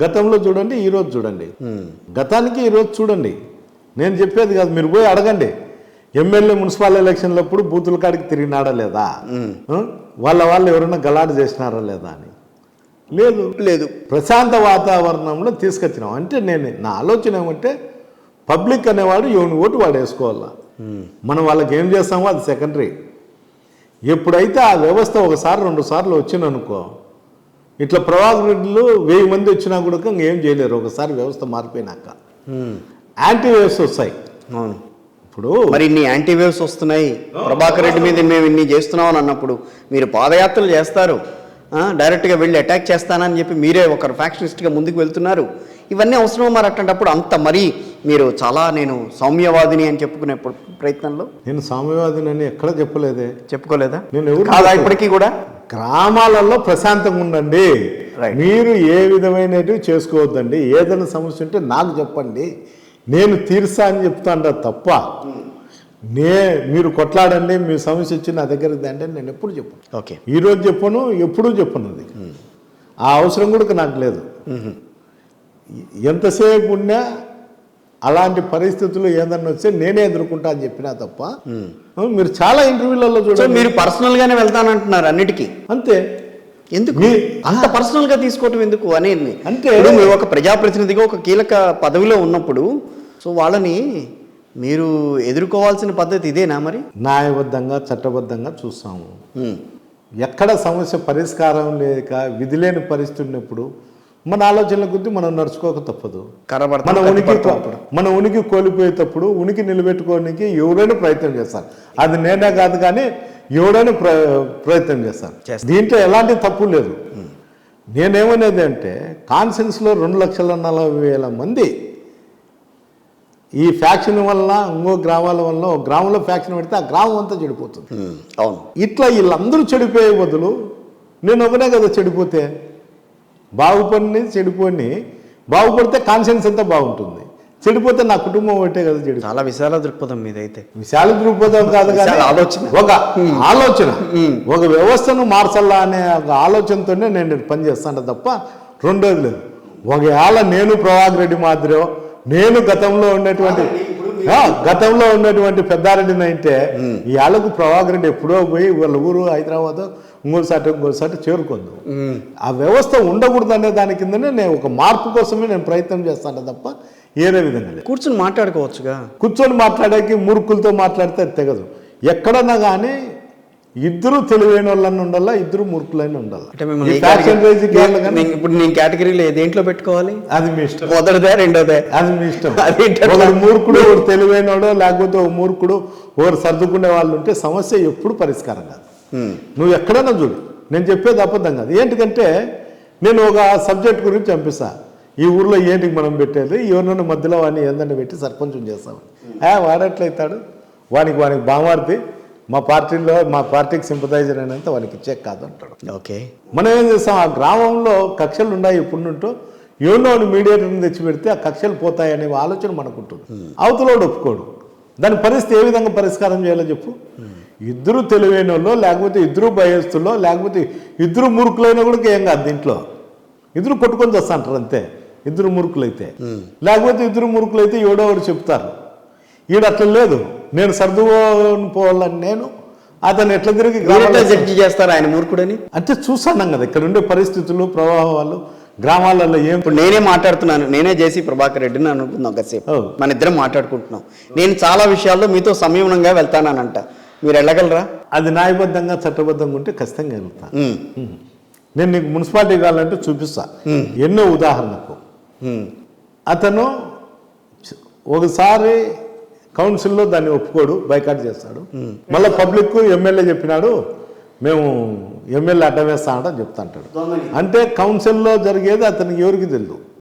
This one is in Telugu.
గతంలో చూడండి, ఈరోజు చూడండి. గతానికి ఈరోజు చూడండి. నేను చెప్పేది కాదు, మీరు పోయి అడగండి. ఎమ్మెల్యే మున్సిపల్ ఎలక్షన్లప్పుడు బూతుల కాడికి తిరిగినాడా లేదా, వాళ్ళు ఎవరైనా గలాట చేసినారా లేదా అని. లేదు లేదు, ప్రశాంత వాతావరణంలో తీసుకొచ్చినాం. అంటే నా ఆలోచన ఏమంటే పబ్లిక్ అనేవాడు ఎవరిని ఓటు వాడు వేసుకోవాలా. మనం వాళ్ళకి ఏం చేస్తామో అది సెకండరీ. ఎప్పుడైతే ఆ వ్యవస్థ ఒకసారి 2 సార్లు వచ్చిందనుకో, ఇట్లా ప్రవాహకులు 1000 మంది వచ్చినా కూడా ఇంకేం చేయలేరు. ఒకసారి వ్యవస్థ మారిపోయినాక యాంటీ వేవ్స్ వస్తాయి. ఇప్పుడు మరి ఇన్ని యాంటీ వేవ్స్ వస్తున్నాయి, ప్రభాకర్ రెడ్డి మీద మేము ఇన్ని చేస్తున్నాం అని అన్నప్పుడు మీరు పాదయాత్రలు చేస్తారు, డైరెక్ట్గా వెళ్ళి అటాక్ చేస్తానని చెప్పి మీరే ఒక ఫ్యాక్షనిస్ట్గా ముందుకు వెళ్తున్నారు. ఇవన్నీ అవసరమో మరి అట్లాంటప్పుడు అంత మరీ మీరు చాలా నేను సౌమ్యవాదిని అని చెప్పుకునే ప్రయత్నంలో? నేను సౌమ్యవాదిని అని ఎక్కడ చెప్పలేదే. చెప్పుకోలేదా? నేను ఎవరు కాదా ఇప్పటికీ కూడా? గ్రామాలలో ప్రశాంతంగా ఉండండి, మీరు ఏ విధమైనవి చేసుకోవద్దండి. ఏదైనా సమస్య ఉంటే నాకు చెప్పండి, నేను తీర్సా అని చెప్తాను తప్ప మీరు కొట్లాడండి, మీ సమస్య వచ్చి నా దగ్గరికి అంటే నేను ఎప్పుడు చెప్పను. ఓకే, ఈరోజు చెప్పను, ఎప్పుడూ చెప్పను. అది ఆ అవసరం కూడా నాకు లేదు. ఎంతసేపు ఉన్నా అలాంటి పరిస్థితులు ఏదన్నా వస్తే నేనే ఎదుర్కొంటా అని చెప్పినా తప్ప మీరు చాలా ఇంటర్వ్యూలలో చూడండి, మీరు పర్సనల్గానే వెళ్తానంటున్నారు అన్నిటికీ. అంతే. ఎందుకు అంత పర్సనల్గా తీసుకోవటం ఎందుకు అనేది? అంటే మీరు ఒక ప్రజాప్రతినిధిగా ఒక కీలక పదవిలో ఉన్నప్పుడు సో వాళ్ళని మీరు ఎదుర్కోవాల్సిన పద్ధతి ఇదేనా? మరి న్యాయబద్ధంగా చట్టబద్ధంగా చూస్తాము. ఎక్కడ సమస్య పరిష్కారం లేక విధి లేని పరిస్థితి ఉన్నప్పుడు మన ఆలోచనల గురించి మనం నడుచుకోక తప్పదు. మన ఉనికి కోల్పోయేటప్పుడు ఉనికి నిలబెట్టుకోవడానికి ఎవరైనా ప్రయత్నం చేస్తారు. అది నేనే కాదు కానీ ఎవరైనా ప్రయత్నం చేస్తారు. దీంట్లో ఎలాంటి తప్పు లేదు. నేనేమనేది అంటే కాన్సెన్స్లో 2,40,000 మంది ఈ ఫ్యాక్షన్ వల్ల, ఇంకో గ్రామాల వల్ల, ఒక గ్రామంలో ఫ్యాక్షన్ పెడితే ఆ గ్రామం అంతా చెడిపోతుంది. అవును, ఇట్లా వీళ్ళందరూ చెడిపోయే బదులు నేను ఒకనే కదా చెడిపోతే, బాగుపడితే కాన్షియన్స్ అంతా బాగుంటుంది, చెడిపోతే నా కుటుంబం ఒకటే కదా చెడు. చాలా విశాల దృక్పథం మీదైతే. విశాల దృక్పథం కాదు కానీ ఆలోచన ఒక వ్యవస్థను మార్చాలా అనే ఒక ఆలోచనతోనే నేను పనిచేస్తాను తప్ప రెండోది లేదు. ఒకవేళ నేను ప్రభాకర్ రెడ్డి మాదిరో, నేను గతంలో ఉన్నటువంటి పెద్దారెడ్డిని అయితే ఈ ఆళ్ళకు ప్రభాకర్ రెడ్డి ఎప్పుడో పోయి వాళ్ళ ఊరు హైదరాబాద్ ఇంకోసారి చేరుకుంది. ఆ వ్యవస్థ ఉండకూడదు అనే దాని కిందనే నేను ఒక మార్పు కోసమే నేను ప్రయత్నం చేస్తాను తప్ప ఏదే విధంగా లేదు. కూర్చొని మాట్లాడుకోవచ్చుగా. కూర్చొని మాట్లాడేకి మూర్ఖులతో మాట్లాడితే తెగదు. ఎక్కడన్నా కానీ ఇద్దరు తెలివైన వాళ్ళని ఉండాలా, ఇద్దరు మూర్ఖులైన ఉండాలి. ఇప్పుడు నేను కేటగిరీలో దేంట్లో పెట్టుకోవాలి? అది మీ ఇష్టం. మొదటిదే రెండోదే అది మీ ఇష్టం. ఒకరు మూర్ఖుడు, ఒకరు తెలివైనడో, లేకపోతే ఒక మూర్ఖుడు, ఒకరు సర్దుకునే వాళ్ళు ఉంటే సమస్య ఎప్పుడు పరిష్కారం కాదు. నువ్వు ఎక్కడైనా చూడు, నేను చెప్పేది అబద్ధం కాదు. ఏంటికంటే నేను ఒక సబ్జెక్ట్ గురించి చంపిస్తా, ఈ ఊర్లో ఏంటికి మనం పెట్టేది, ఎవరినైనా మధ్యలో వాడిని ఏందన్నా పెట్టి సర్పంచం చేస్తామని. వాడెట్లయితాడు, వానికి బామార్ది, మా పార్టీకి సింపథైజర్ అయినంత వానికి ఇచ్చే కాదు అంటాడు. ఓకే, మనం ఏం చేస్తాం, ఆ గ్రామంలో కక్షలు ఉన్నాయి ఇప్పుడుంటూ ఎవరినో మీడియేటర్ని తెచ్చిపెడితే ఆ కక్షలు పోతాయనే ఆలోచన మనకు ఉంటుంది. అవతలోడు ఒప్పుకోడు. దాని పరిస్థితి ఏ విధంగా పరిష్కారం చేయాలో చెప్పు. ఇద్దరు తెలివైన వాళ్ళు, లేకపోతే ఇద్దరు భయస్తుల్లో, లేకపోతే ఇద్దరు మూర్ఖులైనా కూడా ఏం కాదు. దీంట్లో ఇద్దరు కొట్టుకొని వస్తాంటారు అంతే, ఇద్దరు మూర్ఖులైతే. లేకపోతే ఇద్దరు మూర్ఖులైతే ఎవడో ఒకరు చెప్తారు. ఈడ అట్లా లేదు, నేను సర్దుకొని పోవాలని నేను అతను ఎట్లా తిరిగి జడ్జి చేస్తారు ఆయన మూర్ఖుడని అంటే చూస్తున్నాం కదా ఇక్కడ ఉండే పరిస్థితులు, ప్రభావాలు గ్రామాలలో ఏం. ఇప్పుడు నేనే మాట్లాడుతున్నాను, నేనే జేసీ ప్రభాకర్ రెడ్డిని అనుకుంటున్నాం ఒకసేపు, మన ఇద్దరం మాట్లాడుకుంటున్నాం. నేను చాలా విషయాల్లో మీతో సంయమనంగా వెళ్తానంట, మీరు వెళ్ళగలరా? అది న్యాయబద్ధంగా చట్టబద్ధంగా ఉంటే ఖచ్చితంగా వెళ్తాను. నేను నీకు మున్సిపాలిటీ కావాలంటే చూపిస్తా ఎన్నో ఉదాహరణకు. అతను ఒకసారి కౌన్సిల్లో దాన్ని ఒప్పుకోడు, బైకాట్ చేస్తాడు. మళ్ళీ పబ్లిక్ ఎమ్మెల్యే చెప్పినాడు మేము ఎమ్మెల్యే అడ్డం వేస్తామంటే చెప్తా అంటాడు. అంటే కౌన్సిల్లో జరిగేది అతనికి ఎవరికి తెలియదు.